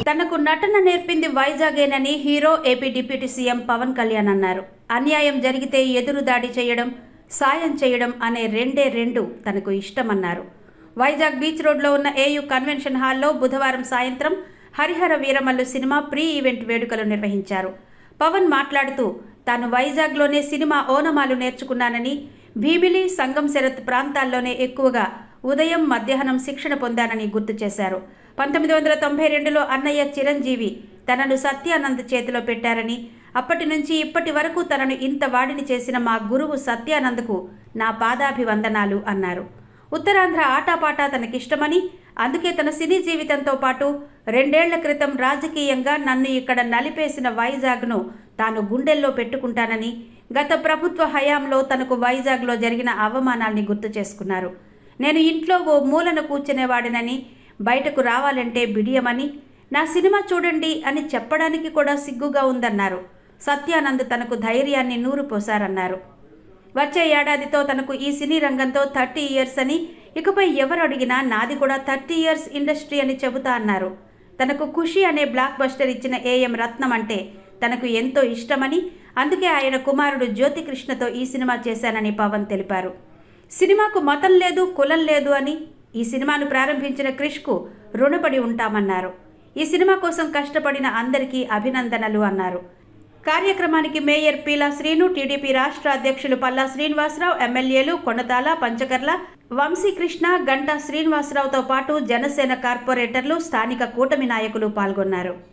తనకు నటన నేర్పింది వైజాగేనని hero AP deputy CM Pawan Kalyan అన్నారు. అన్యాయం జరిగితే ఎదురు దాడి చేయడం, సాయం చేయడం అనే రెండు తనకు ఇష్టమన్నారు. వైజాగ్ బీచ్ రోడ్లో ఉన్న ఏయూ కన్వెన్షన్ హాల్లో బుధవారం సాయంత్రం Harihara Veeramallu cinema pre event వేడుకలు నిర్వహించారు. పవన్ మాట్లాడుతూ తాను వైజాగ్లోనే సినిమా ఓనమాలు నేర్చుకున్నానని, భీమిలి, సంగం శరత్ ప్రాంతాల్లోనే ఎక్కువగా ఉదయం, మధ్యాహ్నం శిక్షణ పొందానని గుర్తు చేశారు. 1992లో అన్నయ్య చిరంజీవి తనను సత్యానంద్ చేతిలో పెట్టారని, అప్పటి నుంచి ఇప్పటి వరకు తనను ఇంత వాడిని చేసిన మా గురువు సత్యానంద్కు నా పాదాభివందనాలు అన్నారు. ఉత్తరాంధ్ర ఆటాపాటా తనకిష్టమని, అందుకే తన సినీ జీవితంతో పాటు 2 ఏళ్ల క్రితం రాజకీయంగా నన్ను ఇక్కడ నలిపేసిన వైజాగ్ను తాను గుండెల్లో పెట్టుకుంటానని, గత ప్రభుత్వ హయాంలో తనకు వైజాగ్లో జరిగిన అవమానాల్ని గుర్తు చేసుకున్నారు. నేను ఇంట్లో ఓ మూలన కూర్చునేవాడినని, బయటకు రావాలంటే బిడియమని, నా సినిమా చూడండి అని చెప్పడానికి కూడా సిగ్గుగా ఉందన్నారు. సత్యానంద్ తనకు ధైర్యాన్ని నూరుపోశారన్నారు. వచ్చే ఏడాదితో తనకు ఈ సినీ రంగంతో 30 ఇయర్స్ అని, ఇకపై ఎవరు అడిగినా నాది కూడా 30 ఇయర్స్ ఇండస్ట్రీ అని చెబుతా అన్నారు. తనకు ఖుషి అనే బ్లాక్ బస్టర్ ఇచ్చిన ఏఎం రత్నం అంటే తనకు ఎంతో ఇష్టమని, అందుకే ఆయన కుమారుడు జ్యోతికృష్ణతో ఈ సినిమా చేశానని పవన్ తెలిపారు. సినిమాకు మతం లేదు, కులం లేదు అని, ఈ సినిమాను ప్రారంభించిన క్రిష్కు రుణపడి ఉంటామన్నారు. ఈ సినిమా కోసం కష్టపడిన అందరికీ అభినందనలు అన్నారు. కార్యక్రమానికి మేయర్ పీలా శ్రీను, టీడీపీ రాష్ట్ర అధ్యక్షులు పల్లా శ్రీనివాసరావు, ఎమ్మెల్యేలు కొనతాల, పంచకర్ల, వంశీకృష్ణ, గంటా శ్రీనివాసరావుతో పాటు జనసేన కార్పొరేటర్లు, స్థానిక కూటమి నాయకులు పాల్గొన్నారు.